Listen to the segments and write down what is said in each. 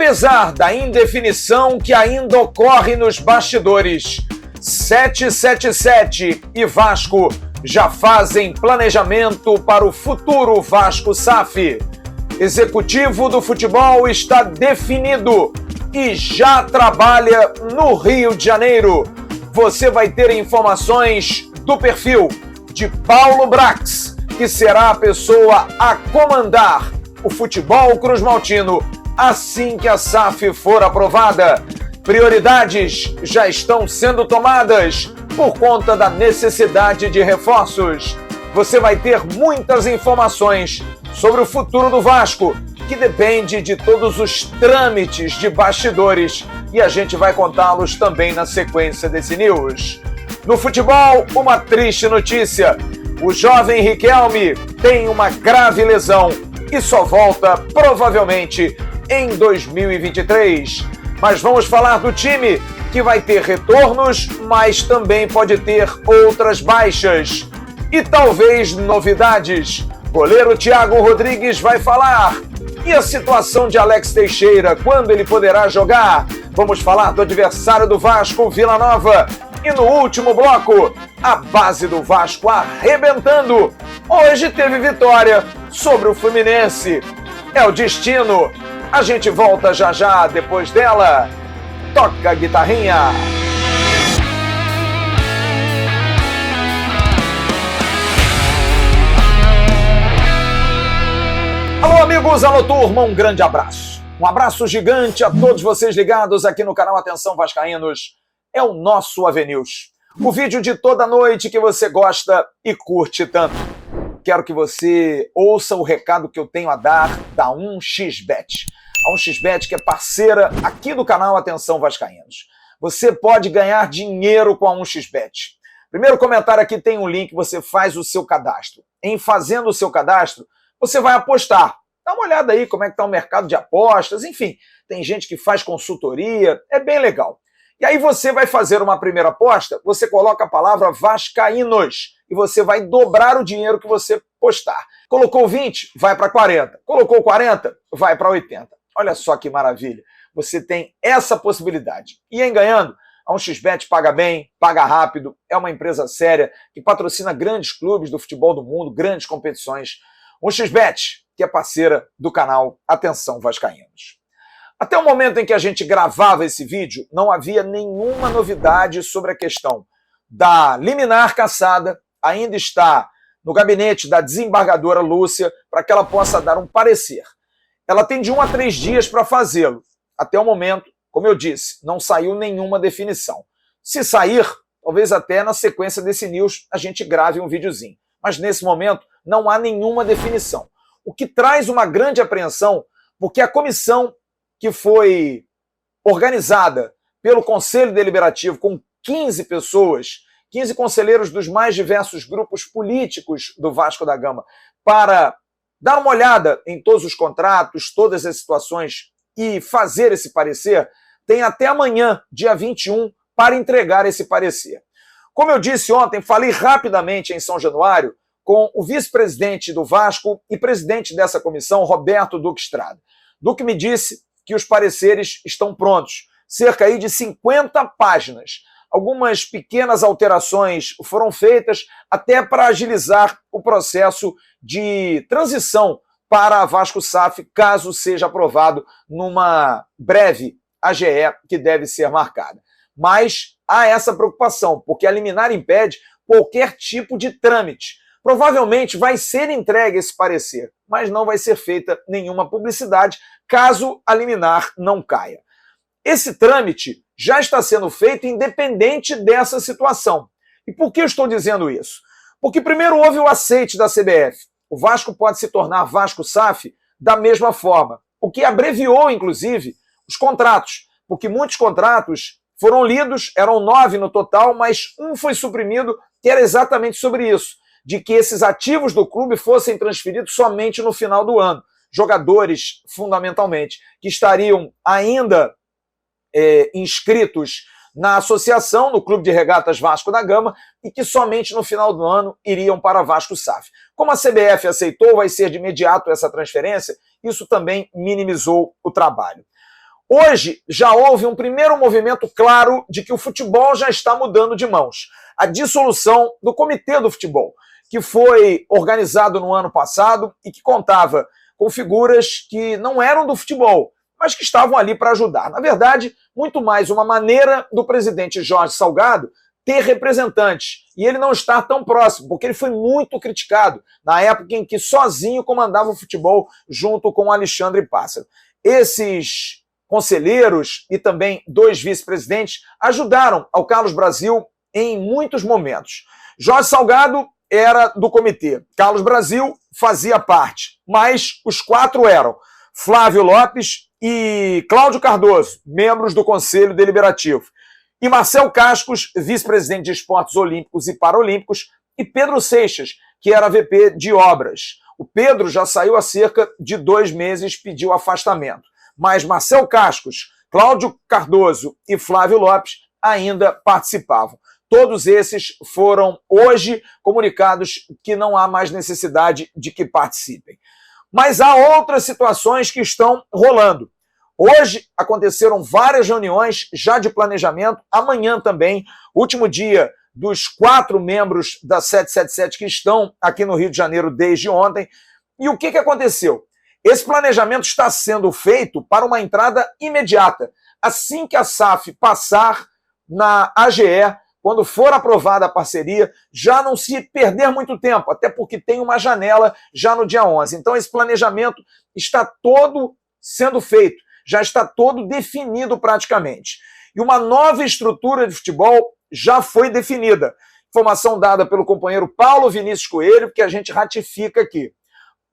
Apesar da indefinição que ainda ocorre nos bastidores, 777 e Vasco já fazem planejamento para o futuro Vasco SAF. Executivo do futebol está definido e já trabalha no Rio de Janeiro. Você vai ter informações do perfil de Paulo Brax, que será a pessoa a comandar o futebol cruzmaltino assim que a SAF for aprovada. Prioridades já estão sendo tomadas por conta da necessidade de reforços. Você vai ter muitas informações sobre o futuro do Vasco, que depende de todos os trâmites de bastidores, e a gente vai contá-los também na sequência desse news. No futebol, uma triste notícia. O jovem Riquelme tem uma grave lesão e só volta provavelmente em 2023. Mas vamos falar do time, que vai ter retornos, mas também pode ter outras baixas. E talvez novidades. Goleiro Thiago Rodrigues vai falar. E a situação de Alex Teixeira, quando ele poderá jogar? Vamos falar do adversário do Vasco, Vila Nova. E no último bloco, a base do Vasco arrebentando. Hoje teve vitória sobre o Fluminense. É o destino. A gente volta já já depois dela. Toca a guitarrinha. Alô amigos, alô turma, um grande abraço. Um abraço gigante a todos vocês ligados aqui no canal Atenção Vascaínos. É o nosso AVNews. O vídeo de toda noite que você gosta e curte tanto. Quero que você ouça o recado que eu tenho a dar da 1xBet. A 1xBet, que é parceira aqui do canal Atenção Vascaínos. Você pode ganhar dinheiro com a 1xBet. Primeiro comentário aqui tem um link, você faz o seu cadastro. Em fazendo o seu cadastro, você vai apostar. Dá uma olhada aí como é que está o mercado de apostas, enfim. Tem gente que faz consultoria, é bem legal. E aí você vai fazer uma primeira aposta, você coloca a palavra Vascaínos e você vai dobrar o dinheiro que você postar. Colocou 20, vai para 40. Colocou 40, vai para 80. Olha só que maravilha. Você tem essa possibilidade. E em ganhando, a 1xBet paga bem, paga rápido, é uma empresa séria que patrocina grandes clubes do futebol do mundo, grandes competições. 1xBet, que é parceira do canal Atenção Vascaínos. Até o momento em que a gente gravava esse vídeo, não havia nenhuma novidade sobre a questão da liminar cassada. Ainda está no gabinete da desembargadora Lúcia para que ela possa dar um parecer. Ela tem de 1 a 3 dias para fazê-lo. Até o momento, como eu disse, não saiu nenhuma definição. Se sair, talvez até na sequência desse news a gente grave um videozinho. Mas nesse momento não há nenhuma definição. O que traz uma grande apreensão, porque a comissão que foi organizada pelo Conselho Deliberativo com 15 pessoas, 15 conselheiros dos mais diversos grupos políticos do Vasco da Gama, para dar uma olhada em todos os contratos, todas as situações e fazer esse parecer, tem até amanhã, dia 21, para entregar esse parecer. Como eu disse ontem, falei rapidamente em São Januário com o vice-presidente do Vasco e presidente dessa comissão, Roberto Duque Estrada. Duque me disse que os pareceres estão prontos, cerca aí de 50 páginas. Algumas pequenas alterações foram feitas até para agilizar o processo de transição para a Vasco SAF, caso seja aprovado numa breve AGE que deve ser marcada. Mas há essa preocupação, porque a liminar impede qualquer tipo de trâmite. Provavelmente vai ser entregue esse parecer, mas não vai ser feita nenhuma publicidade caso a liminar não caia. Esse trâmite já está sendo feito independente dessa situação. E por que eu estou dizendo isso? Porque primeiro houve o aceite da CBF. O Vasco pode se tornar Vasco SAF da mesma forma, o que abreviou, inclusive, os contratos, porque muitos contratos foram lidos, eram 9 no total, mas um foi suprimido, que era exatamente sobre isso, de que esses ativos do clube fossem transferidos somente no final do ano. Jogadores, fundamentalmente, que estariam ainda inscritos na associação, no Clube de Regatas Vasco da Gama, e que somente no final do ano iriam para Vasco SAF. Como a CBF aceitou, vai ser de imediato essa transferência, isso também minimizou o trabalho. Hoje já houve um primeiro movimento claro de que o futebol já está mudando de mãos. A dissolução do Comitê do Futebol, que foi organizado no ano passado e que contava com figuras que não eram do futebol, mas que estavam ali para ajudar. Na verdade, muito mais uma maneira do presidente Jorge Salgado ter representantes, e ele não estar tão próximo, porque ele foi muito criticado na época em que sozinho comandava o futebol junto com o Alexandre Pássaro. Esses conselheiros e também 2 vice-presidentes ajudaram ao Carlos Brasil em muitos momentos. Jorge Salgado era do comitê, Carlos Brasil fazia parte, mas os 4 eram Flávio Lopes e Cláudio Cardoso, membros do Conselho Deliberativo, e Marcel Cascos, vice-presidente de Esportes Olímpicos e Paralímpicos, e Pedro Seixas, que era VP de Obras. O Pedro já saiu há cerca de 2 meses, pediu afastamento. Mas Marcel Cascos, Cláudio Cardoso e Flávio Lopes ainda participavam. Todos esses foram hoje comunicados que não há mais necessidade de que participem. Mas há outras situações que estão rolando. Hoje aconteceram várias reuniões já de planejamento, amanhã também, último dia dos 4 membros da 777 que estão aqui no Rio de Janeiro desde ontem. E o que aconteceu? Esse planejamento está sendo feito para uma entrada imediata. Assim que a SAF passar na AGE, quando for aprovada a parceria, já não se perder muito tempo, até porque tem uma janela já no dia 11. Então esse planejamento está todo sendo feito, já está todo definido praticamente. E uma nova estrutura de futebol já foi definida. Informação dada pelo companheiro Paulo Vinícius Coelho, que a gente ratifica aqui.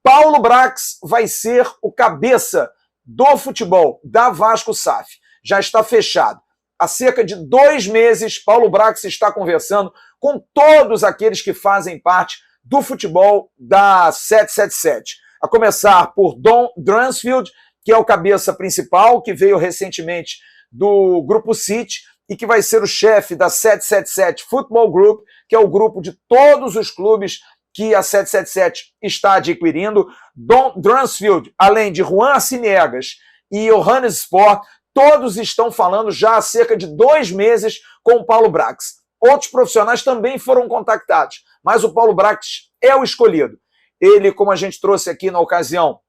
Paulo Brax vai ser o cabeça do futebol da Vasco SAF. Já está fechado. Há cerca de 2 meses, Paulo Brax está conversando com todos aqueles que fazem parte do futebol da 777. A começar por Don Dransfield, que é o cabeça principal, que veio recentemente do Grupo City e que vai ser o chefe da 777 Football Group, que é o grupo de todos os clubes que a 777 está adquirindo. Don Dransfield, além de Juan Arciniegas e Johannes Sport, todos estão falando já há cerca de 2 meses com o Paulo Brax. Outros profissionais também foram contactados, mas o Paulo Brax é o escolhido. Ele, como a gente trouxe aqui na ocasião,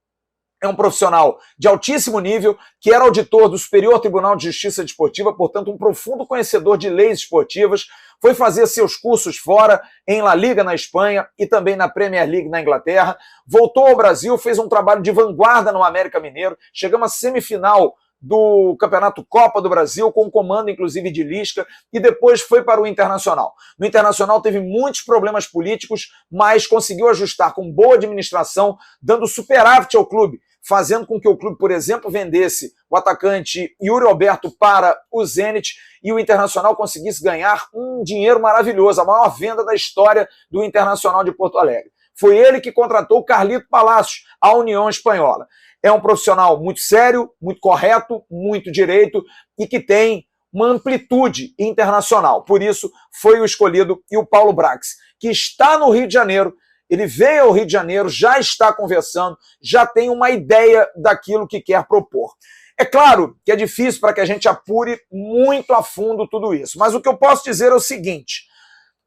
é um profissional de altíssimo nível, que era auditor do Superior Tribunal de Justiça Desportiva, portanto um profundo conhecedor de leis esportivas, foi fazer seus cursos fora, em La Liga na Espanha e também na Premier League na Inglaterra, voltou ao Brasil, fez um trabalho de vanguarda no América Mineiro, chegamos à semifinal do Campeonato Copa do Brasil, com comando inclusive de Lisca, e depois foi para o Internacional. No Internacional teve muitos problemas políticos, mas conseguiu ajustar com boa administração, dando superávit ao clube, fazendo com que o clube, por exemplo, vendesse o atacante Yuri Alberto para o Zenit e o Internacional conseguisse ganhar um dinheiro maravilhoso, a maior venda da história do Internacional de Porto Alegre. Foi ele que contratou o Carlito Palacios, à União Espanhola. É um profissional muito sério, muito correto, muito direito e que tem uma amplitude internacional. Por isso, foi o escolhido. E o Paulo Brax, que está no Rio de Janeiro, ele veio ao Rio de Janeiro, já está conversando, já tem uma ideia daquilo que quer propor. É claro que é difícil para que a gente apure muito a fundo tudo isso, mas o que eu posso dizer é o seguinte: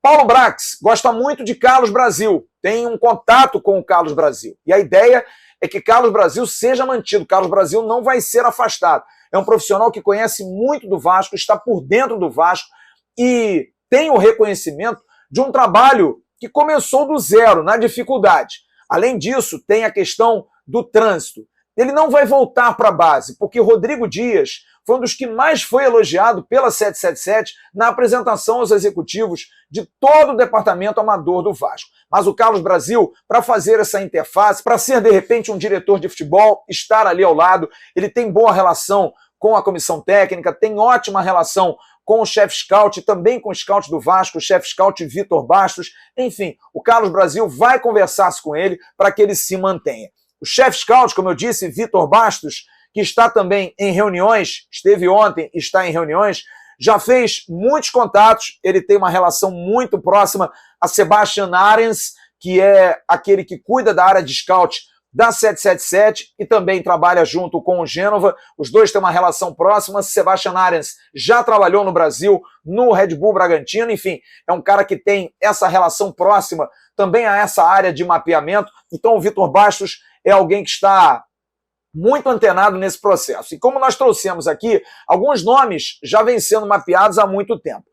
Paulo Brax gosta muito de Carlos Brasil, tem um contato com o Carlos Brasil, e a ideia é que Carlos Brasil seja mantido, Carlos Brasil não vai ser afastado. É um profissional que conhece muito do Vasco, está por dentro do Vasco e tem o reconhecimento de um trabalho que começou do zero, na dificuldade. Além disso, tem a questão do trânsito. Ele não vai voltar para a base, porque Rodrigo Dias foi um dos que mais foi elogiado pela 777 na apresentação aos executivos de todo o departamento amador do Vasco. Mas o Carlos Brasil, para fazer essa interface, para ser de repente um diretor de futebol, estar ali ao lado, ele tem boa relação com a comissão técnica, tem ótima relação com o chefe scout, também com o scout do Vasco, o chefe scout Vitor Bastos. Enfim, o Carlos Brasil vai conversar com ele para que ele se mantenha. O chefe scout, como eu disse, Vitor Bastos, que está também em reuniões, esteve ontem, está em reuniões, já fez muitos contatos, ele tem uma relação muito próxima a Sebastian Arens, que é aquele que cuida da área de scout da 777 e também trabalha junto com o Gênova. Os dois têm uma relação próxima. Sebastian Arens já trabalhou no Brasil, no Red Bull Bragantino. Enfim, é um cara que tem essa relação próxima também a essa área de mapeamento. Então o Vitor Bastos é alguém que está muito antenado nesse processo. E como nós trouxemos aqui, alguns nomes já vêm sendo mapeados há muito tempo.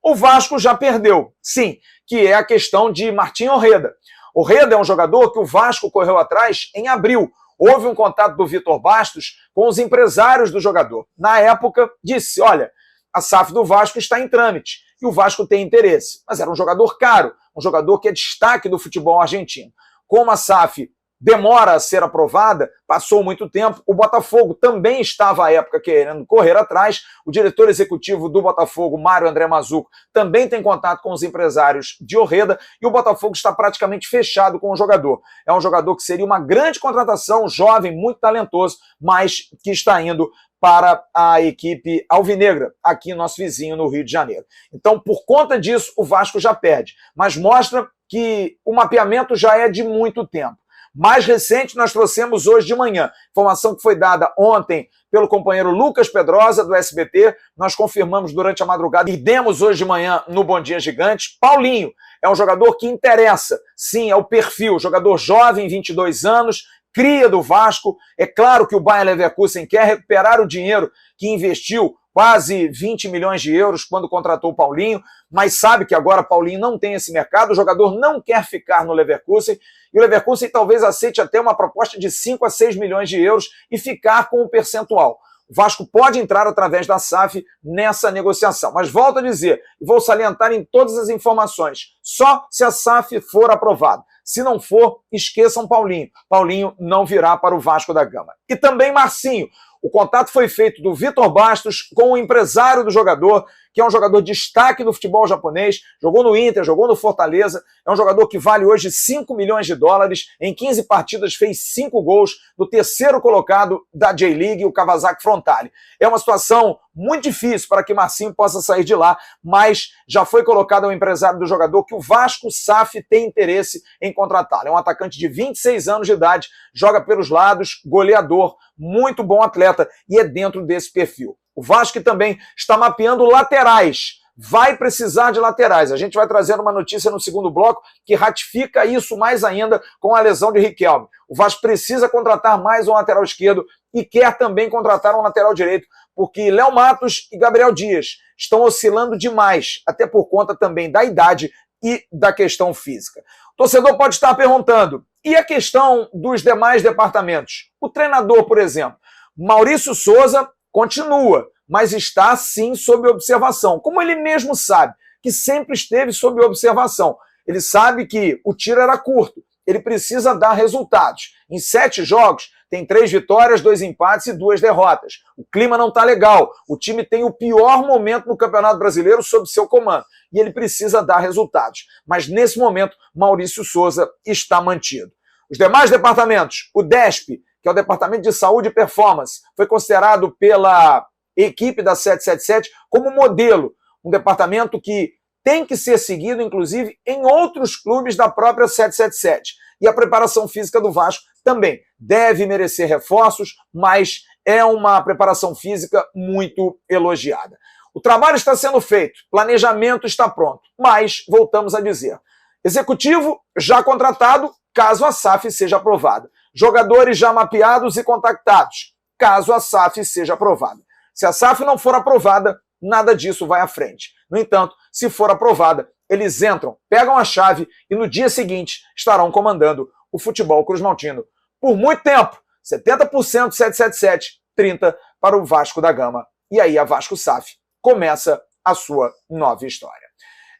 O Vasco já perdeu, sim, que é a questão de Martim Orreda. Orreda é um jogador que o Vasco correu atrás em abril. Houve um contato do Vitor Bastos com os empresários do jogador. Na época, disse, olha, a SAF do Vasco está em trâmite e o Vasco tem interesse. Mas era um jogador caro, um jogador que é destaque do futebol argentino. Como a SAF demora a ser aprovada, passou muito tempo, o Botafogo também estava à época querendo correr atrás, o diretor executivo do Botafogo, Mário André Mazzucco, também tem contato com os empresários de Orreda e o Botafogo está praticamente fechado com o jogador. É um jogador que seria uma grande contratação, jovem, muito talentoso, mas que está indo para a equipe alvinegra, aqui nosso vizinho no Rio de Janeiro. Então, por conta disso, o Vasco já perde, mas mostra que o mapeamento já é de muito tempo. Mais recente, nós trouxemos hoje de manhã, informação que foi dada ontem pelo companheiro Lucas Pedrosa, do SBT, nós confirmamos durante a madrugada e demos hoje de manhã no Bom Dia Gigante. Paulinho é um jogador que interessa, sim, é o perfil, jogador jovem, 22 anos, cria do Vasco. É claro que o Bayer Leverkusen quer recuperar o dinheiro que investiu, quase 20 milhões de euros, quando contratou o Paulinho, mas sabe que agora Paulinho não tem esse mercado, o jogador não quer ficar no Leverkusen, e o Leverkusen talvez aceite até uma proposta de 5 a 6 milhões de euros e ficar com o percentual. O Vasco pode entrar através da SAF nessa negociação, mas volto a dizer, e vou salientar em todas as informações, só se a SAF for aprovada. Se não for, esqueçam Paulinho. Paulinho não virá para o Vasco da Gama. E também Marcinho. O contato foi feito do Vitor Bastos com o empresário do jogador, que é um jogador de destaque do futebol japonês, jogou no Inter, jogou no Fortaleza, é um jogador que vale hoje 5 milhões de dólares, em 15 partidas fez 5 gols, do terceiro colocado da J-League, o Kawasaki Frontale. É uma situação muito difícil para que Marcinho possa sair de lá, mas já foi colocado ao empresário do jogador que o Vasco SAF tem interesse em contratá-lo. É um atacante de 26 anos de idade, joga pelos lados, goleador, muito bom atleta e é dentro desse perfil. O Vasco também está mapeando laterais. Vai precisar de laterais. A gente vai trazer uma notícia no segundo bloco que ratifica isso mais ainda com a lesão de Riquelme. O Vasco precisa contratar mais um lateral esquerdo e quer também contratar um lateral direito, porque Léo Matos e Gabriel Dias estão oscilando demais, até por conta também da idade e da questão física. O torcedor pode estar perguntando, e a questão dos demais departamentos? O treinador, por exemplo, Maurício Souza continua, mas está sim sob observação. Como ele mesmo sabe, que sempre esteve sob observação. Ele sabe que o tiro era curto, ele precisa dar resultados. Em 7 jogos, tem 3 vitórias, 2 empates e 2 derrotas. O clima não está legal. O time tem o pior momento no Campeonato Brasileiro sob seu comando. E ele precisa dar resultados. Mas nesse momento, Maurício Souza está mantido. Os demais departamentos, o DESP, que é o Departamento de Saúde e Performance, foi considerado pela equipe da 777 como modelo. Um departamento que tem que ser seguido, inclusive, em outros clubes da própria 777. E a preparação física do Vasco também deve merecer reforços, mas é uma preparação física muito elogiada. O trabalho está sendo feito, planejamento está pronto, mas, voltamos a dizer, executivo já contratado, caso a SAF seja aprovada. Jogadores já mapeados e contactados, caso a SAF seja aprovada. Se a SAF não for aprovada, nada disso vai à frente. No entanto, se for aprovada, eles entram, pegam a chave e no dia seguinte estarão comandando o futebol cruzmaltino. Por muito tempo, 70% 777, 30% para o Vasco da Gama. E aí a Vasco SAF começa a sua nova história.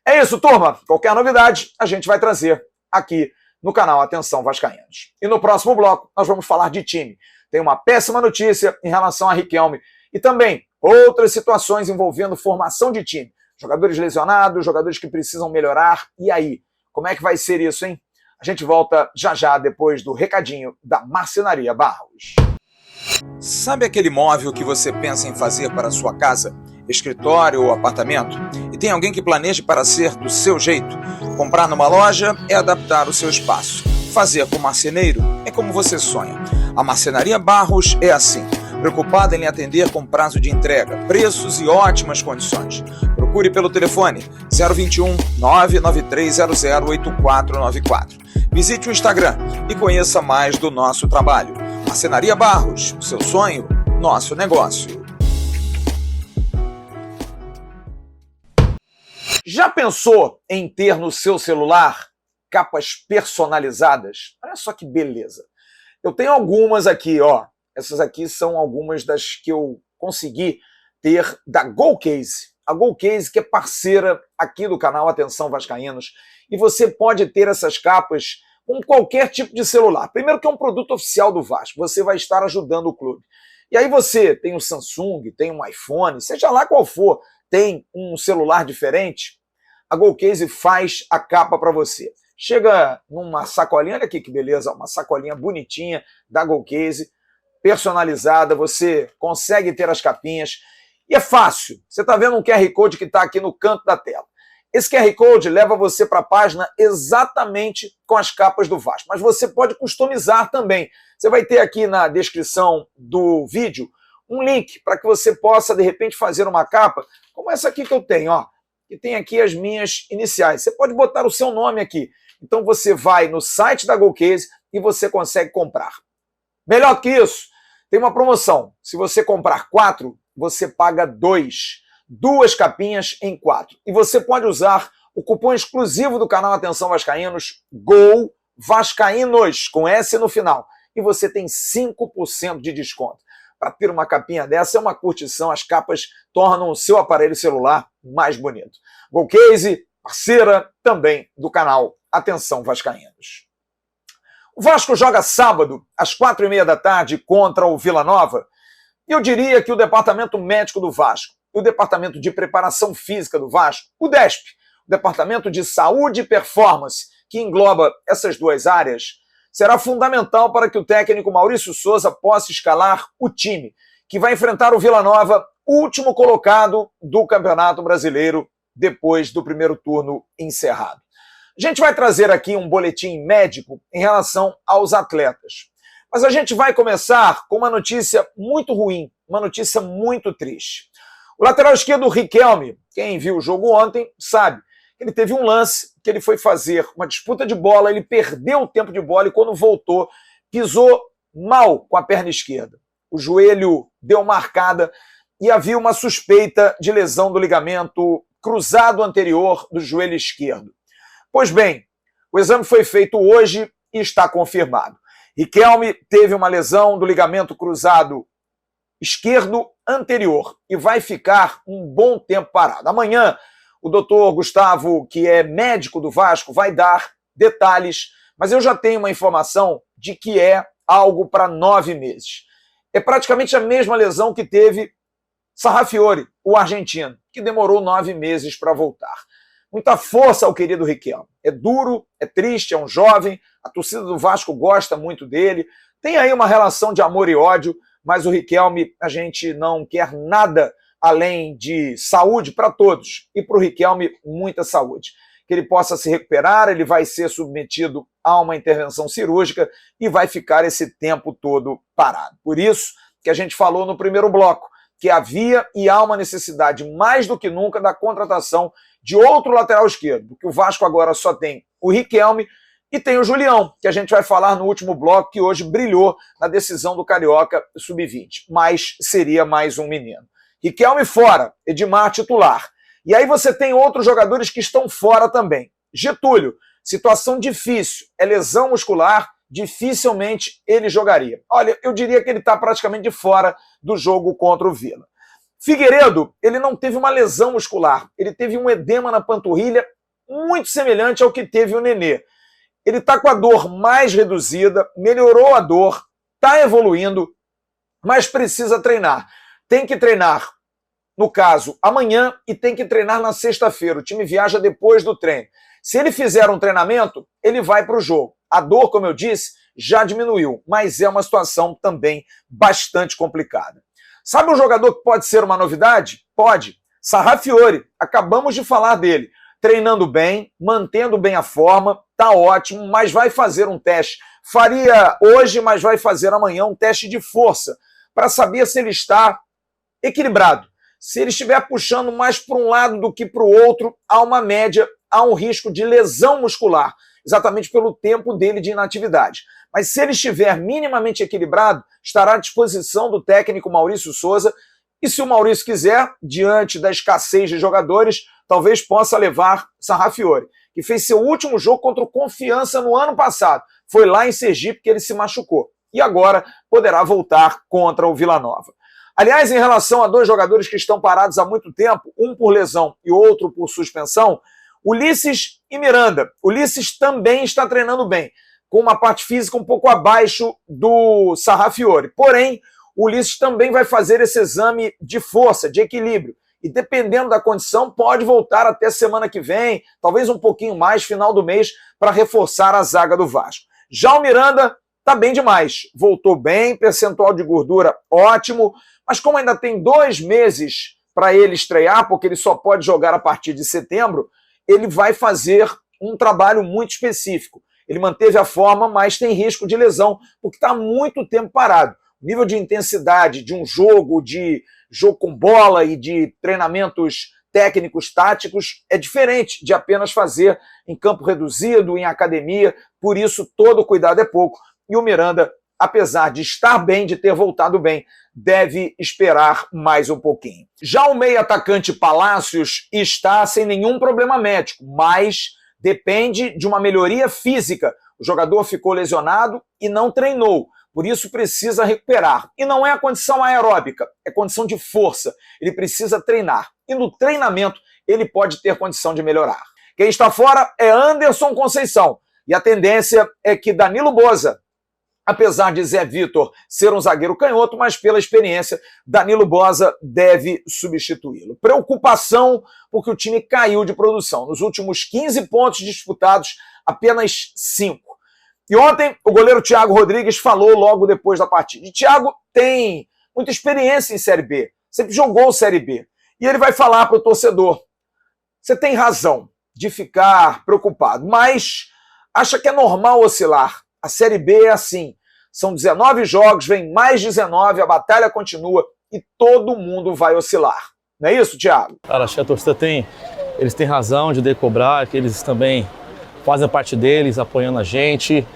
É isso, turma. Qualquer novidade, a gente vai trazer aqui no canal Atenção Vascaínos. E no próximo bloco, nós vamos falar de time. Tem uma péssima notícia em relação a Riquelme e também outras situações envolvendo formação de time. Jogadores lesionados, jogadores que precisam melhorar. E aí, como é que vai ser isso, hein? A gente volta já já depois do recadinho da Marcenaria Barros. Sabe aquele móvel que você pensa em fazer para a sua casa, escritório ou apartamento? E tem alguém que planeje para ser do seu jeito? Comprar numa loja é adaptar o seu espaço. Fazer com marceneiro é como você sonha. A Marcenaria Barros é assim, preocupada em lhe atender com prazo de entrega, preços e ótimas condições. Procure pelo telefone 021 99300 8494. Visite o Instagram e conheça mais do nosso trabalho. Marcenaria Barros, seu sonho, nosso negócio. Já pensou em ter no seu celular capas personalizadas? Olha só que beleza. Eu tenho algumas aqui, ó. Essas aqui são algumas das que eu consegui ter da GoCase. A GoCase, que é parceira aqui do canal Atenção Vascaínos. E você pode ter essas capas com qualquer tipo de celular. Primeiro que é um produto oficial do Vasco. Você vai estar ajudando o clube. E aí você tem um Samsung, tem um iPhone, seja lá qual for, tem um celular diferente, a GoCase faz a capa para você. Chega numa sacolinha, olha aqui que beleza, uma sacolinha bonitinha da GoCase, personalizada, você consegue ter as capinhas. E é fácil, você está vendo um QR Code que está aqui no canto da tela. Esse QR Code leva você para a página exatamente com as capas do Vasco, mas você pode customizar também. Você vai ter aqui na descrição do vídeo um link para que você possa, de repente, fazer uma capa como essa aqui que eu tenho, ó, que tem aqui as minhas iniciais. Você pode botar o seu nome aqui. Então você vai no site da GoCase e você consegue comprar. Melhor que isso, tem uma promoção. Se você comprar 4, você paga 2. 2 capinhas em 4. E você pode usar o cupom exclusivo do canal Atenção Vascaínos, GOL Vascaínos, com S no final. E você tem 5% de desconto. Para ter uma capinha dessa é uma curtição, as capas tornam o seu aparelho celular mais bonito. GoCase, parceira também do canal Atenção Vascaínos. O Vasco joga sábado, às 4h30 da tarde, contra o Vila Nova. E eu diria que o departamento médico do Vasco, o departamento de preparação física do Vasco, o DESP, o departamento de saúde e performance, que engloba essas duas áreas, será fundamental para que o técnico Maurício Souza possa escalar o time, que vai enfrentar o Vila Nova, último colocado do Campeonato Brasileiro, depois do primeiro turno encerrado. A gente vai trazer aqui um boletim médico em relação aos atletas. Mas a gente vai começar com uma notícia muito ruim, uma notícia muito triste. O lateral esquerdo, o Riquelme, quem viu o jogo ontem, sabe que ele teve um lance que ele foi fazer uma disputa de bola, ele perdeu o tempo de bola e quando voltou, pisou mal com a perna esquerda. O joelho deu uma arcada e havia uma suspeita de lesão do ligamento cruzado anterior do joelho esquerdo. Pois bem, o exame foi feito hoje e está confirmado. Riquelme teve uma lesão do ligamento cruzado esquerdo anterior e vai ficar um bom tempo parado. Amanhã, o doutor Gustavo, que é médico do Vasco, vai dar detalhes, mas eu já tenho uma informação de que é algo para 9 meses. É praticamente a mesma lesão que teve Sarrafiori, o argentino, que demorou 9 meses para voltar. Muita força ao querido Riquelme. É duro, é triste, é um jovem, a torcida do Vasco gosta muito dele, tem aí uma relação de amor e ódio, mas o Riquelme, a gente não quer nada além de saúde para todos. E para o Riquelme, muita saúde. Que ele possa se recuperar, ele vai ser submetido a uma intervenção cirúrgica e vai ficar esse tempo todo parado. Por isso que a gente falou no primeiro bloco, que havia e há uma necessidade mais do que nunca da contratação de outro lateral esquerdo, que o Vasco agora só tem o Riquelme e tem o Julião, que a gente vai falar no último bloco, que hoje brilhou na decisão do Carioca Sub-20, mas seria mais um menino. Riquelme fora, Edmar titular. E aí você tem outros jogadores que estão fora também. Getúlio, situação difícil, é lesão muscular, dificilmente ele jogaria. Olha, eu diria que ele está praticamente de fora do jogo contra o Vila. Figueiredo, ele não teve uma lesão muscular, ele teve um edema na panturrilha muito semelhante ao que teve o Nenê. Ele está com a dor mais reduzida, melhorou a dor, está evoluindo, mas precisa treinar. Tem que treinar, no caso, amanhã e tem que treinar na sexta-feira. O time viaja depois do treino. Se ele fizer um treinamento, ele vai para o jogo. A dor, como eu disse, já diminuiu, mas é uma situação também bastante complicada. Sabe um jogador que pode ser uma novidade? Pode. Sarrafiori, acabamos de falar dele. Treinando bem, mantendo bem a forma, tá ótimo, mas vai fazer um teste. Faria hoje, mas vai fazer amanhã um teste de força, para saber se ele está equilibrado. Se ele estiver puxando mais para um lado do que para o outro, há uma média, há um risco de lesão muscular, exatamente pelo tempo dele de inatividade. Mas se ele estiver minimamente equilibrado, estará à disposição do técnico Maurício Souza, e se o Maurício quiser, diante da escassez de jogadores, talvez possa levar Sarrafiore, que fez seu último jogo contra o Confiança no ano passado. Foi lá em Sergipe que ele se machucou. E agora poderá voltar contra o Vila Nova. Aliás, em relação a dois jogadores que estão parados há muito tempo, um por lesão e outro por suspensão, Ulisses e Miranda. Ulisses também está treinando bem, com uma parte física um pouco abaixo do Sarrafiore. Porém, o Ulisses também vai fazer esse exame de força, de equilíbrio. E dependendo da condição, pode voltar até semana que vem, talvez um pouquinho mais, final do mês, para reforçar a zaga do Vasco. Já o Miranda está bem demais. Voltou bem, percentual de gordura ótimo, mas como ainda tem 2 meses para ele estrear, porque ele só pode jogar a partir de setembro, ele vai fazer um trabalho muito específico. Ele manteve a forma, mas tem risco de lesão, porque está há muito tempo parado. O nível de intensidade de um jogo, de jogo com bola e de treinamentos técnicos, táticos, é diferente de apenas fazer em campo reduzido, em academia, por isso todo cuidado é pouco. E o Miranda, apesar de estar bem, de ter voltado bem, deve esperar mais um pouquinho. Já o meio-atacante Palácios está sem nenhum problema médico, mas depende de uma melhoria física. O jogador ficou lesionado e não treinou, por isso precisa recuperar. E não é a condição aeróbica, é condição de força. Ele precisa treinar. E no treinamento ele pode ter condição de melhorar. Quem está fora é Anderson Conceição. E a tendência é que Danilo Boza, apesar de Zé Vitor ser um zagueiro canhoto, mas pela experiência, Danilo Boza deve substituí-lo. Preocupação porque o time caiu de produção. Nos últimos 15 pontos disputados, apenas 5. E ontem, o goleiro Thiago Rodrigues falou logo depois da partida. E Thiago tem muita experiência em Série B, sempre jogou Série B. E ele vai falar para o torcedor, você tem razão de ficar preocupado, mas acha que é normal oscilar. A Série B é assim, são 19 jogos, vem mais 19, a batalha continua e todo mundo vai oscilar. Não é isso, Thiago? Cara, acho que a torcida eles têm razão de cobrar, que eles também fazem a parte deles, apoiando a gente.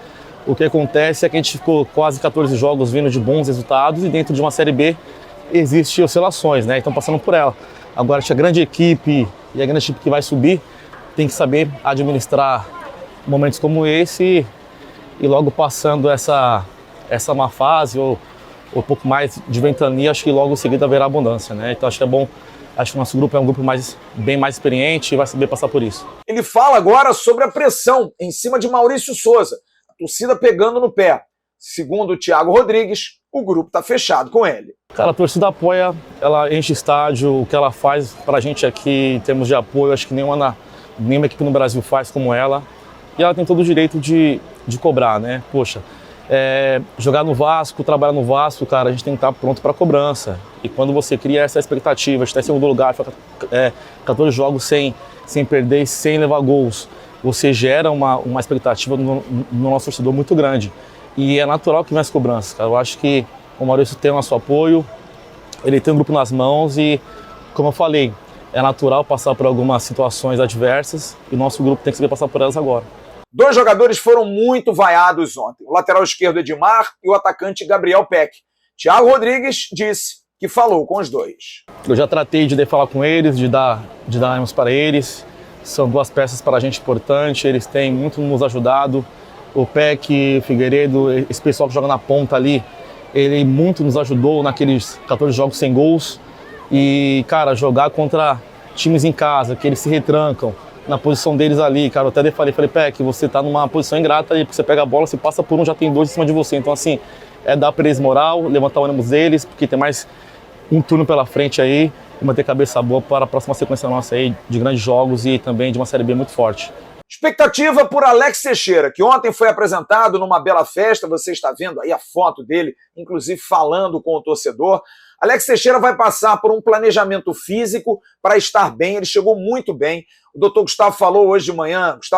O que acontece é que a gente ficou quase 14 jogos vindo de bons resultados e dentro de uma Série B existem oscilações, né? Então passando por ela. Agora, a grande equipe e a grande equipe que vai subir tem que saber administrar momentos como esse e logo passando essa má fase ou um pouco mais de ventania, acho que logo em seguida haverá abundância, né? Então acho que é bom, acho que o nosso grupo é um grupo bem mais experiente e vai saber passar por isso. Ele fala agora sobre a pressão em cima de Maurício Souza, a torcida pegando no pé. Segundo o Thiago Rodrigues, o grupo está fechado com ele. Cara, a torcida apoia, ela enche estádio, o que ela faz pra gente aqui em termos de apoio, acho que nenhuma equipe no Brasil faz como ela. E ela tem todo o direito de cobrar, né? Poxa, jogar no Vasco, trabalhar no Vasco, cara, a gente tem que estar pronto para cobrança. E quando você cria essa expectativa de estar em segundo lugar, 14 jogos sem perder e sem levar gols, você gera uma expectativa no nosso torcedor muito grande. E é natural que venha as cobranças, cara. Eu acho que o Maurício tem o nosso apoio, ele tem um grupo nas mãos e, como eu falei, é natural passar por algumas situações adversas e o nosso grupo tem que saber passar por elas agora. 2 jogadores foram muito vaiados ontem, o lateral esquerdo Edmar e o atacante Gabriel Peck. Thiago Rodrigues disse que falou com os dois. Eu já tratei de falar com eles, de dar ânimos para eles. São 2 peças para a gente importantes, eles têm muito nos ajudado. O Peck, o Figueiredo, esse pessoal que joga na ponta ali, ele muito nos ajudou naqueles 14 jogos sem gols. E, cara, jogar contra times em casa, que eles se retrancam na posição deles ali, cara, eu até falei, Peck, você tá numa posição ingrata aí, porque você pega a bola, você passa por um, já tem 2 em cima de você. Então, assim, dar pra eles moral, levantar o ânimo deles, porque tem mais um turno pela frente aí, e manter cabeça boa para a próxima sequência nossa aí, de grandes jogos e também de uma Série B muito forte. Expectativa por Alex Teixeira, que ontem foi apresentado numa bela festa, você está vendo aí a foto dele, inclusive falando com o torcedor. Alex Teixeira vai passar por um planejamento físico para estar bem, ele chegou muito bem. O doutor Gustavo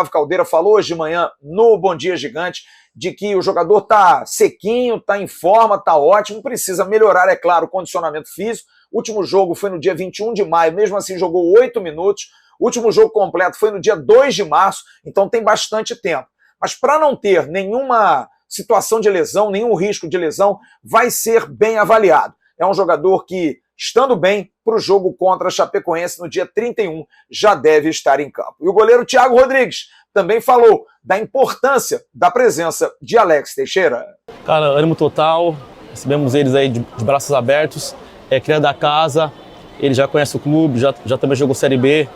Caldeira falou hoje de manhã no Bom Dia Gigante, de que o jogador está sequinho, está em forma, está ótimo, precisa melhorar, é claro, o condicionamento físico. O último jogo foi no dia 21 de maio, mesmo assim jogou 8 minutos. O último jogo completo foi no dia 2 de março, então tem bastante tempo. Mas para não ter nenhuma situação de lesão, nenhum risco de lesão, vai ser bem avaliado. É um jogador que, estando bem, para o jogo contra a Chapecoense no dia 31, já deve estar em campo. E o goleiro Thiago Rodrigues também falou da importância da presença de Alex Teixeira. Cara, ânimo total, recebemos eles aí de braços abertos, criando da casa, ele já conhece o clube, já também jogou Série B,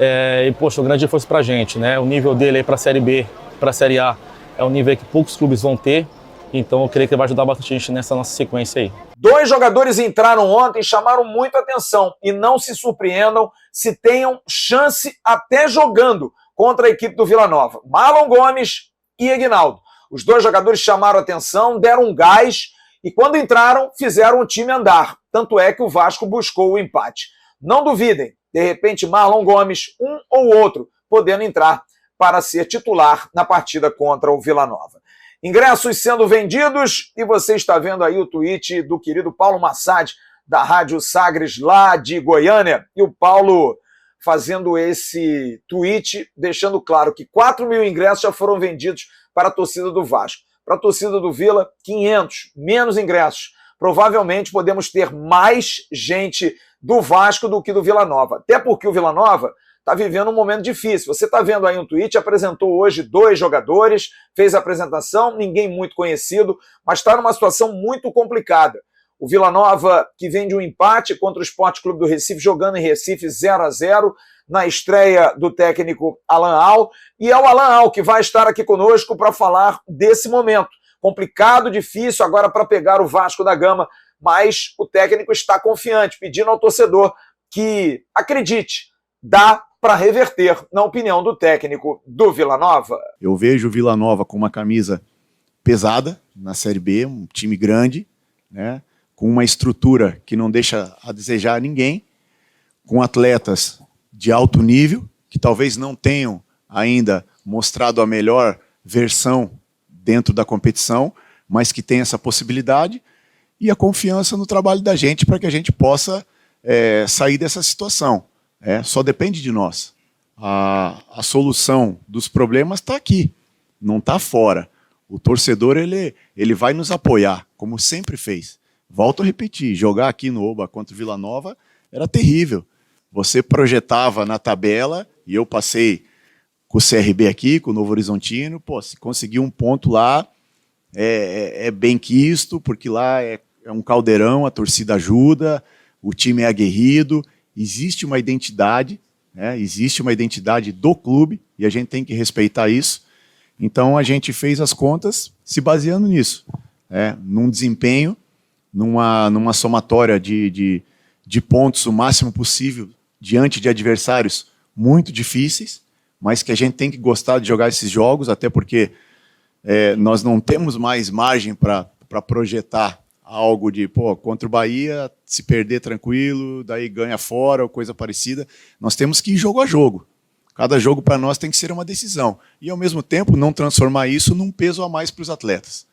e poxa, um grande reforço pra gente, né? O nível dele aí pra Série B, pra Série A, é um nível que poucos clubes vão ter, então eu creio que ele vai ajudar bastante a gente nessa nossa sequência aí. 2 jogadores entraram ontem e chamaram muito atenção, e não se surpreendam se tenham chance até jogando contra a equipe do Vila Nova. Marlon Gomes e Aguinaldo. Os 2 jogadores chamaram atenção, deram um gás, e quando entraram, fizeram o time andar. Tanto é que o Vasco buscou o empate. Não duvidem, de repente Marlon Gomes, um ou outro, podendo entrar para ser titular na partida contra o Vila Nova. Ingressos sendo vendidos, e você está vendo aí o tweet do querido Paulo Massad, da Rádio Sagres, lá de Goiânia, e o Paulo fazendo esse tweet, deixando claro que 4 mil ingressos já foram vendidos para a torcida do Vasco. Para a torcida do Vila, 500, menos ingressos. Provavelmente podemos ter mais gente do Vasco do que do Vila Nova. Até porque o Vila Nova está vivendo um momento difícil. Você está vendo aí um tweet, apresentou hoje 2 jogadores, fez a apresentação, ninguém muito conhecido, mas está numa situação muito complicada. O Vila Nova, que vem de um empate contra o Sport Clube do Recife, jogando em Recife 0-0, na estreia do técnico Alan Al, e é o Alan Al que vai estar aqui conosco para falar desse momento. Complicado, difícil agora para pegar o Vasco da Gama, mas o técnico está confiante, pedindo ao torcedor que acredite, dá para reverter, na opinião do técnico do Vila Nova. Eu vejo o Vila Nova com uma camisa pesada na Série B, um time grande, né, com uma estrutura que não deixa a desejar a ninguém, com atletas de alto nível, que talvez não tenham ainda mostrado a melhor versão dentro da competição, mas que tem essa possibilidade, e a confiança no trabalho da gente para que a gente possa sair dessa situação. Só depende de nós. A solução dos problemas está aqui, não está fora. O torcedor ele vai nos apoiar, como sempre fez. Volto a repetir, jogar aqui no Oba contra o Vila Nova era terrível. Você projetava na tabela, e eu passei com o CRB aqui, com o Novo Horizontino, se conseguir um ponto lá, é bem quisto, porque lá é um caldeirão, a torcida ajuda, o time é aguerrido, existe uma identidade, né? Existe uma identidade do clube, e a gente tem que respeitar isso. Então a gente fez as contas se baseando nisso, num desempenho, numa somatória de pontos o máximo possível diante de adversários muito difíceis, mas que a gente tem que gostar de jogar esses jogos, até porque nós não temos mais margem para projetar algo de, contra o Bahia, se perder tranquilo, daí ganha fora ou coisa parecida. Nós temos que ir jogo a jogo. Cada jogo para nós tem que ser uma decisão. E, ao mesmo tempo, não transformar isso num peso a mais para os atletas.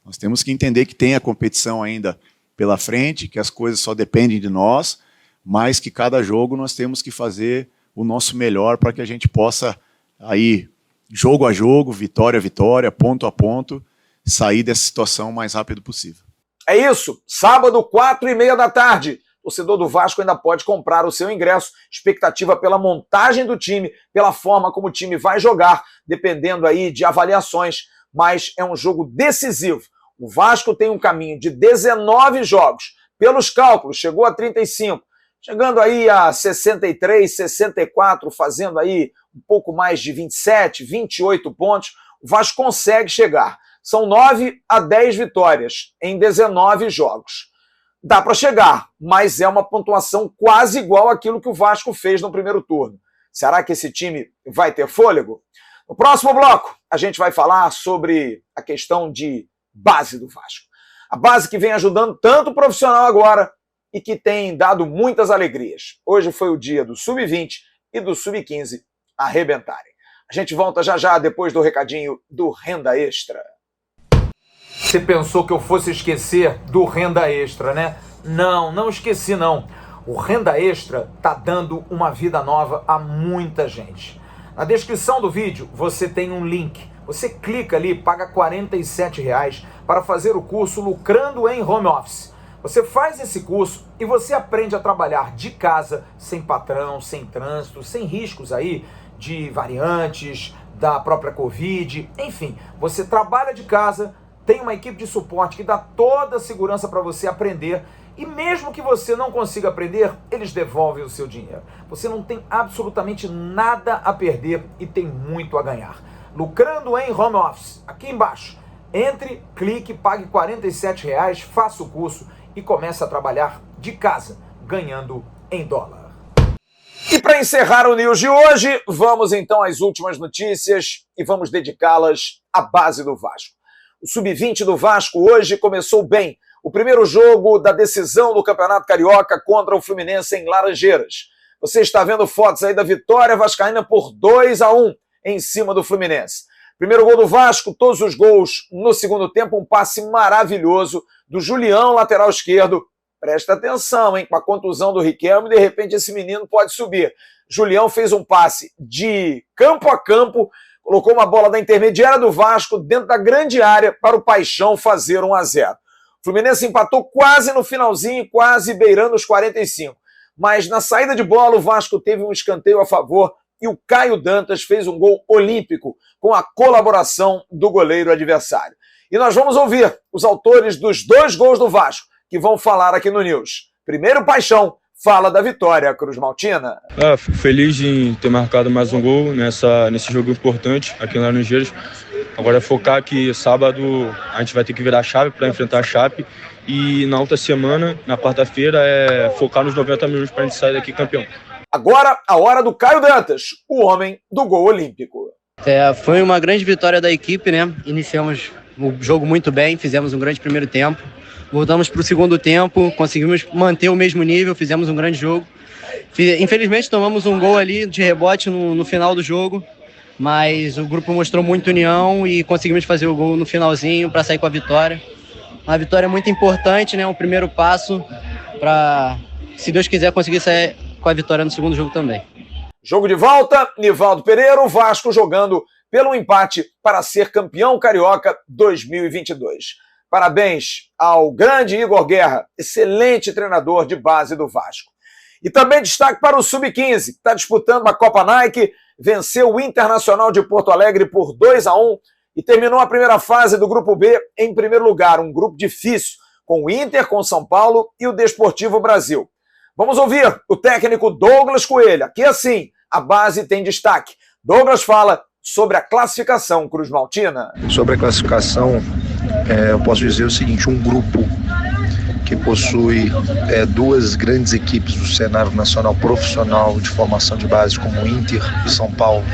Nós temos que entender que tem a competição ainda pela frente, que as coisas só dependem de nós, mas que cada jogo nós temos que fazer o nosso melhor para que a gente possa, aí, jogo a jogo, vitória a vitória, ponto a ponto, sair dessa situação o mais rápido possível. É isso, sábado, 4h30 da tarde. O torcedor do Vasco ainda pode comprar o seu ingresso. Expectativa pela montagem do time, pela forma como o time vai jogar, dependendo aí de avaliações, mas é um jogo decisivo. O Vasco tem um caminho de 19 jogos. Pelos cálculos, chegou a 35, chegando aí a 63, 64, fazendo aí um pouco mais de 27, 28 pontos. O Vasco consegue chegar. São 9 a 10 vitórias em 19 jogos. Dá para chegar, mas é uma pontuação quase igual àquilo que o Vasco fez no primeiro turno. Será que esse time vai ter fôlego? No próximo bloco, a gente vai falar sobre a questão de base do Vasco. A base que vem ajudando tanto o profissional agora, e que tem dado muitas alegrias. Hoje foi o dia do Sub-20 e do Sub-15 arrebentarem. A gente volta já já depois do recadinho do Renda Extra. Você pensou que eu fosse esquecer do Renda Extra, né? Não esqueci não. O Renda Extra tá dando uma vida nova a muita gente. Na descrição do vídeo você tem um link. Você clica ali, paga R$ 47 para fazer o curso Lucrando em Home Office. Você faz esse curso e você aprende a trabalhar de casa, sem patrão, sem trânsito, sem riscos aí de variantes, da própria Covid, enfim. Você trabalha de casa, tem uma equipe de suporte que dá toda a segurança para você aprender e mesmo que você não consiga aprender, eles devolvem o seu dinheiro. Você não tem absolutamente nada a perder e tem muito a ganhar. Lucrando em Home Office, aqui embaixo. Entre, clique, pague R$ 47, faça o curso e comece a trabalhar de casa, ganhando em dólar. E para encerrar o News de hoje, vamos então às últimas notícias e vamos dedicá-las à base do Vasco. O Sub-20 do Vasco hoje começou bem. O primeiro jogo da decisão do Campeonato Carioca contra o Fluminense em Laranjeiras. Você está vendo fotos aí da vitória vascaína por 2-1 em cima do Fluminense. Primeiro gol do Vasco, todos os gols no segundo tempo, um passe maravilhoso do Julião, lateral esquerdo. Presta atenção, hein? Com a contusão do Riquelme, de repente esse menino pode subir. Julião fez um passe de campo a campo, colocou uma bola da intermediária do Vasco dentro da grande área para o Paixão fazer 1-0. O Fluminense empatou quase no finalzinho, quase beirando os 45. Mas na saída de bola o Vasco teve um escanteio a favor e o Caio Dantas fez um gol olímpico com a colaboração do goleiro adversário. E nós vamos ouvir os autores dos 2 gols do Vasco, que vão falar aqui no News. Primeiro, Paixão fala da vitória cruzmaltina. Fico feliz de ter marcado mais um gol nesse jogo importante aqui em Laranjeiras. Agora é focar que sábado a gente vai ter que virar a chave para enfrentar a Chape. E na outra semana, na quarta-feira, é focar nos 90 minutos para a gente sair daqui campeão. Agora, a hora do Caio Dantas, o homem do gol olímpico. Foi uma grande vitória da equipe, né? Iniciamos o jogo muito bem, fizemos um grande primeiro tempo. Voltamos para o segundo tempo, conseguimos manter o mesmo nível, fizemos um grande jogo. Infelizmente tomamos um gol ali de rebote no final do jogo, mas o grupo mostrou muita união e conseguimos fazer o gol no finalzinho para sair com a vitória. Uma vitória muito importante, né? Um primeiro passo para, se Deus quiser, conseguir sair com a vitória no segundo jogo também. Jogo de volta, Nivaldo Pereira, o Vasco jogando pelo empate para ser campeão carioca 2022. Parabéns ao grande Igor Guerra, excelente treinador de base do Vasco. E também destaque para o Sub-15, que está disputando a Copa Nike, venceu o Internacional de Porto Alegre por 2-1 e terminou a primeira fase do Grupo B em primeiro lugar, um grupo difícil, com o Inter, com o São Paulo e o Desportivo Brasil. Vamos ouvir o técnico Douglas Coelho, aqui assim, a base tem destaque. Douglas fala sobre a classificação cruzmaltina. Sobre a classificação, eu posso dizer o seguinte, um grupo que possui 2 grandes equipes do cenário nacional profissional de formação de base, como o Inter e São Paulo,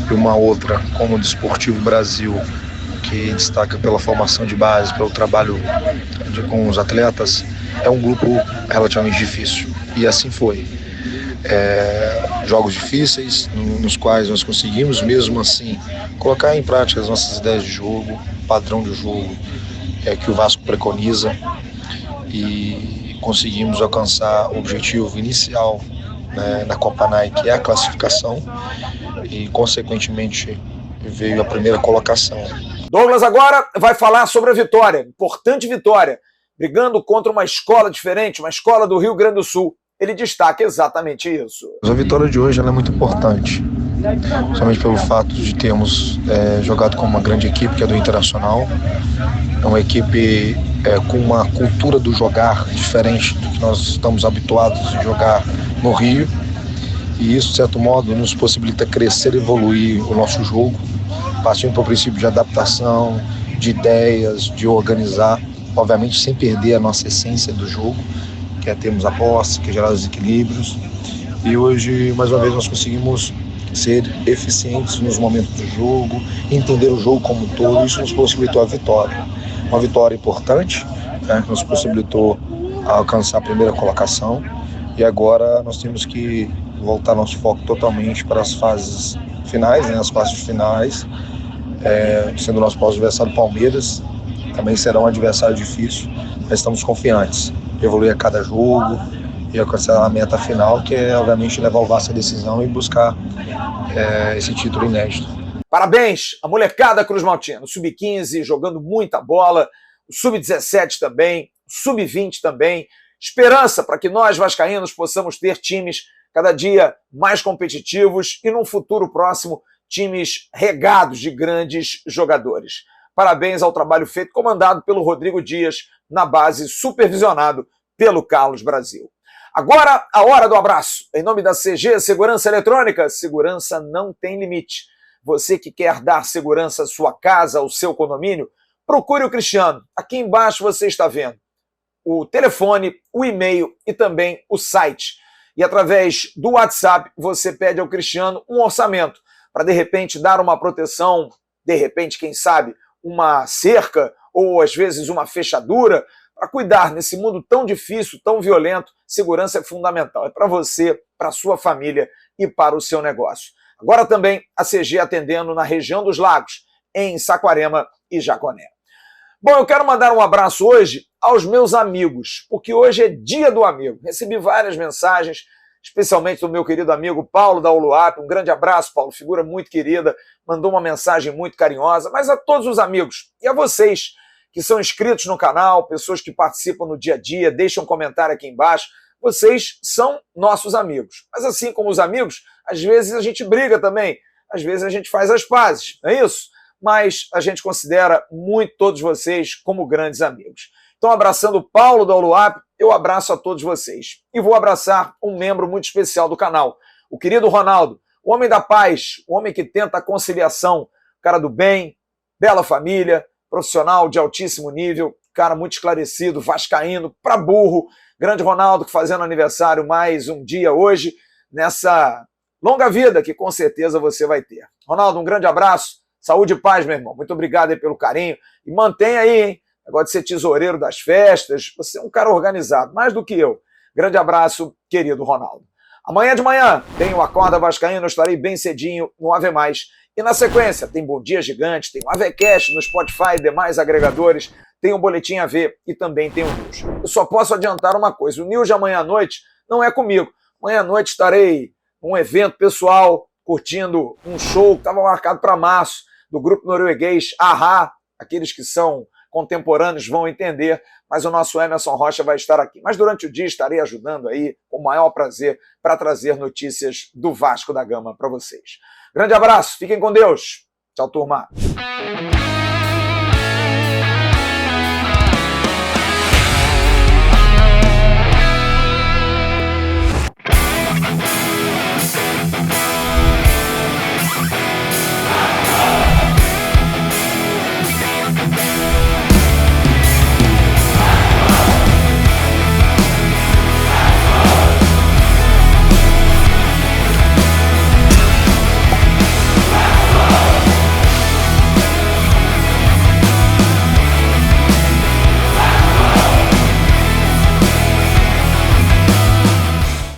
e uma outra como o Desportivo Brasil, que destaca pela formação de base, pelo trabalho com os atletas, é um grupo relativamente difícil, e assim foi. Jogos difíceis, nos quais nós conseguimos, mesmo assim, colocar em prática as nossas ideias de jogo, padrão de jogo que o Vasco preconiza, e conseguimos alcançar o objetivo inicial, né, na Copa Nike, que é a classificação, e consequentemente veio a primeira colocação. Douglas agora vai falar sobre a vitória, importante vitória, brigando contra uma escola diferente, uma escola do Rio Grande do Sul. Ele destaca exatamente isso. A vitória de hoje ela é muito importante, somente pelo fato de termos jogado com uma grande equipe, que é do Internacional. É uma equipe com uma cultura do jogar diferente do que nós estamos habituados a jogar no Rio. E isso, de certo modo, nos possibilita crescer e evoluir o nosso jogo, partindo para o princípio de adaptação, de ideias, de organizar, obviamente sem perder a nossa essência do jogo, que é termos a posse, que é gerar os equilíbrios. E hoje, mais uma vez, nós conseguimos ser eficientes nos momentos do jogo, entender o jogo como um todo, isso nos possibilitou a vitória. Uma vitória importante, que nos possibilitou a alcançar a primeira colocação, e agora nós temos que voltar nosso foco totalmente para as fases finais, né, as fases finais, sendo o nosso próximo adversário Palmeiras, também será um adversário difícil, mas estamos confiantes, evoluir a cada jogo e alcançar a meta final, que é obviamente levar o Vasco à decisão e buscar esse título inédito. Parabéns à molecada Cruz Maltina, o Sub-15 jogando muita bola, o Sub-17 também, o Sub-20 também. Esperança para que nós, vascaínos, possamos ter times cada dia mais competitivos e, num futuro próximo, times regados de grandes jogadores. Parabéns ao trabalho feito, comandado pelo Rodrigo Dias, na base, supervisionado pelo Carlos Brasil. Agora, a hora do abraço. Em nome da CG Segurança Eletrônica, segurança não tem limite. Você que quer dar segurança à sua casa, ao seu condomínio, procure o Cristiano. Aqui embaixo você está vendo o telefone, o e-mail e também o site. E através do WhatsApp você pede ao Cristiano um orçamento para, de repente, dar uma proteção, de repente, quem sabe, uma cerca ou, às vezes, uma fechadura, para cuidar nesse mundo tão difícil, tão violento. Segurança é fundamental. É para você, para a sua família e para o seu negócio. Agora também a CG atendendo na região dos Lagos, em Saquarema e Jaconé. Bom, eu quero mandar um abraço hoje aos meus amigos, porque hoje é dia do amigo. Recebi várias mensagens, especialmente do meu querido amigo Paulo da Uluap. Um grande abraço, Paulo, figura muito querida, mandou uma mensagem muito carinhosa, mas a todos os amigos e a vocês que são inscritos no canal, pessoas que participam no dia a dia, deixam um comentário aqui embaixo. Vocês são nossos amigos. Mas assim como os amigos, às vezes a gente briga também, às vezes a gente faz as pazes, não é isso? Mas a gente considera muito todos vocês como grandes amigos. Então, abraçando o Paulo da Uluap, eu abraço a todos vocês. E vou abraçar um membro muito especial do canal, o querido Ronaldo, o homem da paz, o homem que tenta a conciliação, cara do bem, bela família, profissional de altíssimo nível, cara muito esclarecido, vascaíno, pra burro. Grande Ronaldo, que fazendo aniversário mais um dia hoje, nessa longa vida que com certeza você vai ter. Ronaldo, um grande abraço, saúde e paz, meu irmão. Muito obrigado aí pelo carinho. E mantenha aí, hein? Negócio de ser tesoureiro das festas. Você é um cara organizado, mais do que eu. Grande abraço, querido Ronaldo. Amanhã de manhã tem o Acorda Vascaíno, eu estarei bem cedinho no Ave Mais. E na sequência tem Bom Dia Gigante, tem o AVCast no Spotify e demais agregadores, tem o Boletim AV e também tem o News. Eu só posso adiantar uma coisa, o News de amanhã à noite não é comigo. Amanhã à noite estarei num evento pessoal, curtindo um show que estava marcado para março, do grupo norueguês Ahá. Aqueles que são contemporâneos vão entender, mas o nosso Emerson Rocha vai estar aqui. Mas durante o dia estarei ajudando aí, com o maior prazer, para trazer notícias do Vasco da Gama para vocês. Grande abraço, fiquem com Deus. Tchau, turma.